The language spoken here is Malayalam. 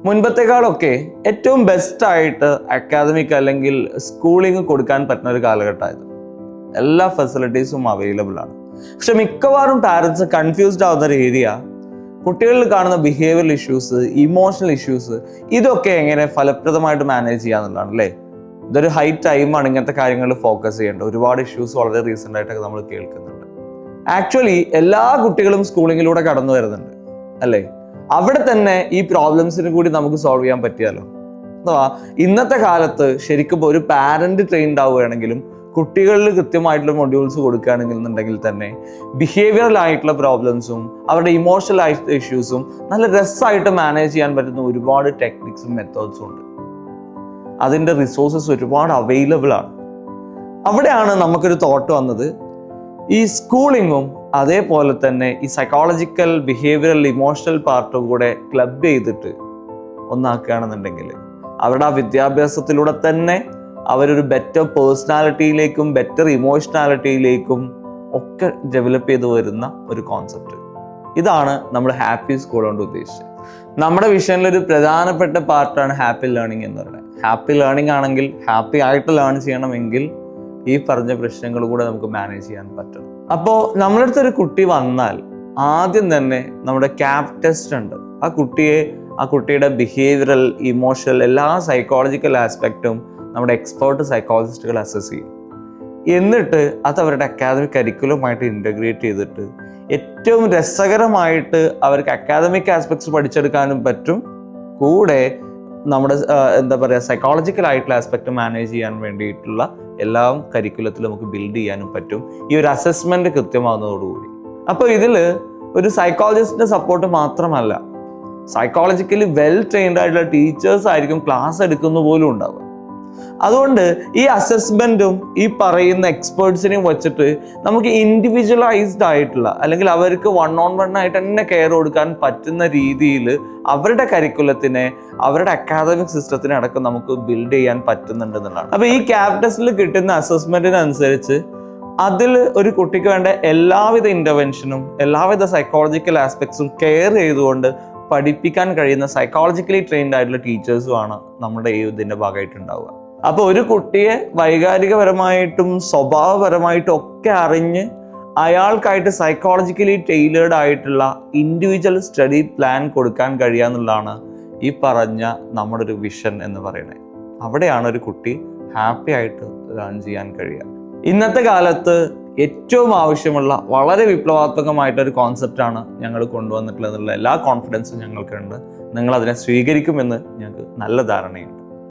മുൻപത്തെക്കാളൊക്കെ ഏറ്റവും ബെസ്റ്റായിട്ട് അക്കാദമിക് അല്ലെങ്കിൽ സ്കൂളിംഗ് കൊടുക്കാൻ പറ്റുന്ന ഒരു കാലഘട്ടമായത്. എല്ലാ ഫെസിലിറ്റീസും അവൈലബിൾ ആണ്. പക്ഷെ മിക്കവാറും പാരൻസ് കൺഫ്യൂസ്ഡ് ആവുന്ന ഒരു ഏരിയ കുട്ടികളിൽ കാണുന്ന ബിഹേവിയറൽ ഇഷ്യൂസ്, ഇമോഷണൽ ഇഷ്യൂസ്, ഇതൊക്കെ എങ്ങനെ ഫലപ്രദമായിട്ട് മാനേജ് ചെയ്യാന്നുള്ളതാണ് അല്ലേ. ഇതൊരു ഹൈ ടൈമാണ് ഇങ്ങനത്തെ കാര്യങ്ങളിൽ ഫോക്കസ് ചെയ്യേണ്ടത്. ഒരുപാട് ഇഷ്യൂസ് വളരെ റീസെൻ്റ് ആയിട്ടൊക്കെ നമ്മൾ കേൾക്കുന്നുണ്ട്. ആക്ച്വലി എല്ലാ കുട്ടികളും സ്കൂളിങ്ങിലൂടെ കടന്നു വരുന്നുണ്ട് അല്ലേ. അവിടെ തന്നെ ഈ പ്രോബ്ലംസിന് കൂടി നമുക്ക് സോൾവ് ചെയ്യാൻ പറ്റിയാലോ. അഥവാ ഇന്നത്തെ കാലത്ത് ശരിക്കും ഒരു പാരന്റ് ട്രെയിൻഡ് ആവുകയാണെങ്കിലും കുട്ടികളിൽ കൃത്യമായിട്ടുള്ള മൊഡ്യൂൾസ് കൊടുക്കുകയാണെന്നുണ്ടെങ്കിൽ തന്നെ ബിഹേവിയറൽ ആയിട്ടുള്ള പ്രോബ്ലംസും അവരുടെ ഇമോഷണൽ ആയിട്ടുള്ള ഇഷ്യൂസും നല്ല രസമായിട്ട് മാനേജ് ചെയ്യാൻ പറ്റുന്ന ഒരുപാട് ടെക്നിക്സും മെത്തേഡ്സും ഉണ്ട്. അതിൻ്റെ റിസോഴ്സസ് ഒരുപാട് അവൈലബിൾ ആണ്. അവിടെയാണ് നമുക്കൊരു തോട്ട് വന്നത്, ഈ സ്കൂളിങ്ങും അതേപോലെ തന്നെ ഈ സൈക്കോളജിക്കൽ ബിഹേവിയറൽ ഇമോഷണൽ പാർട്ടും കൂടെ ക്ലബ് ചെയ്തിട്ട് ഒന്നാക്കുകയാണെന്നുണ്ടെങ്കിൽ അവരുടെ ആ വിദ്യാഭ്യാസത്തിലൂടെ തന്നെ അവരൊരു ബെറ്റർ പേഴ്സണാലിറ്റിയിലേക്കും ബെറ്റർ ഇമോഷണാലിറ്റിയിലേക്കും ഒക്കെ ഡെവലപ്പ് ചെയ്ത് വരുന്ന ഒരു കോൺസെപ്റ്റ്. ഇതാണ് നമ്മൾ ഹാപ്പി സ്കൂൾ കൊണ്ട് ഉദ്ദേശിച്ചത്. നമ്മുടെ വിഷനിലൊരു പ്രധാനപ്പെട്ട പാർട്ടാണ് ഹാപ്പി ലേണിംഗ് എന്ന് പറയുന്നത്. ഹാപ്പി ലേണിംഗ് ആണെങ്കിൽ ഹാപ്പി ആയിട്ട് ലേൺ ചെയ്യണമെങ്കിൽ ഈ പറഞ്ഞ പ്രശ്നങ്ങൾ കൂടെ നമുക്ക് മാനേജ് ചെയ്യാൻ പറ്റണം. അപ്പോൾ നമ്മുടെ അടുത്തൊരു കുട്ടി വന്നാൽ ആദ്യം തന്നെ നമ്മുടെ ക്യാപ് ടെസ്റ്റ് ഉണ്ട്. ആ കുട്ടിയുടെ ബിഹേവിയറൽ, ഇമോഷണൽ എല്ലാ സൈക്കോളജിക്കൽ ആസ്പെക്റ്റും നമ്മുടെ എക്സ്പേർട്ട് സൈക്കോളജിസ്റ്റുകൾ അസസ് ചെയ്യും. എന്നിട്ട് അത് അവരുടെ അക്കാദമിക് കരിക്കുലമായിട്ട് ഇൻ്റഗ്രേറ്റ് ചെയ്തിട്ട് ഏറ്റവും രസകരമായിട്ട് അവർക്ക് അക്കാദമിക് ആസ്പെക്ട്സ് പഠിച്ചെടുക്കാനും പറ്റും. കൂടെ നമ്മുടെ സൈക്കോളജിക്കൽ ആയിട്ടുള്ള ആസ്പെക്ട് മാനേജ് ചെയ്യാൻ വേണ്ടിയിട്ടുള്ള എല്ലാ കരിക്കുലത്തിലും നമുക്ക് ബിൽഡ് ചെയ്യാനും പറ്റും ഈ ഒരു അസസ്മെന്റ് കൃത്യമാകുന്നതോടുകൂടി. അപ്പോൾ ഇതിൽ ഒരു സൈക്കോളജിസ്റ്റിന്റെ സപ്പോർട്ട് മാത്രമല്ല, സൈക്കോളജിക്കലി വെൽ ട്രെയിൻഡ് ആയിട്ടുള്ള ടീച്ചേഴ്സ് ആയിരിക്കും ക്ലാസ് എടുക്കുന്ന പോലും ഉണ്ടാവുക. അതുകൊണ്ട് ഈ അസസ്മെന്റും ഈ പറയുന്ന എക്സ്പേർട്സിനെയും വെച്ചിട്ട് നമുക്ക് ഇൻഡിവിജ്വലൈസ്ഡ് ആയിട്ടുള്ള അല്ലെങ്കിൽ അവർക്ക് 1-on-1 ആയിട്ട് തന്നെ കെയർ കൊടുക്കാൻ പറ്റുന്ന രീതിയിൽ അവരുടെ കരിക്കുലത്തിനെ, അവരുടെ അക്കാദമിക് സിസ്റ്റത്തിനെ അടക്കം നമുക്ക് ബിൽഡ് ചെയ്യാൻ പറ്റുന്നുണ്ടെന്നുള്ളതാണ്. അപ്പൊ ഈ ക്യാപ് ടെസ്റ്റിൽ കിട്ടുന്ന അസസ്മെന്റിനനുസരിച്ച് അതിൽ ഒരു കുട്ടിക്ക് വേണ്ട എല്ലാവിധ ഇന്റർവെൻഷനും എല്ലാവിധ സൈക്കോളജിക്കൽ ആസ്പെക്ട്സും കെയർ ചെയ്തുകൊണ്ട് പഠിപ്പിക്കാൻ കഴിയുന്ന സൈക്കോളജിക്കലി ട്രെയിൻഡ് ആയിട്ടുള്ള ടീച്ചേഴ്സുമാണ് നമ്മുടെ ഈ ഇതിന്റെ ഭാഗമായിട്ടുണ്ടാവുക. അപ്പോൾ ഒരു കുട്ടിയെ വൈകാരികപരമായിട്ടും സ്വഭാവപരമായിട്ടും ഒക്കെ അറിഞ്ഞ് അയാൾക്കായിട്ട് സൈക്കോളജിക്കലി ടൈലേർഡ് ആയിട്ടുള്ള ഇൻഡിവിജ്വൽ സ്റ്റഡി പ്ലാൻ കൊടുക്കാൻ കഴിയുക എന്നുള്ളതാണ് ഈ പറഞ്ഞ നമ്മുടെ ഒരു വിഷൻ എന്ന് പറയുന്നത്. അവിടെയാണ് ഒരു കുട്ടി ഹാപ്പി ആയിട്ട് ലേൺ ചെയ്യാൻ കഴിയുക. ഇന്നത്തെ കാലത്ത് ഏറ്റവും ആവശ്യമുള്ള വളരെ വിപ്ലവാത്മകമായിട്ടൊരു കോൺസെപ്റ്റാണ് ഞങ്ങൾ കൊണ്ടുവന്നിട്ടുള്ളതെന്നുള്ള എല്ലാ കോൺഫിഡൻസും ഞങ്ങൾക്കുണ്ട്. നിങ്ങൾ അതിനെ സ്വീകരിക്കുമെന്ന് ഞങ്ങൾക്ക് നല്ല ധാരണയുണ്ട്.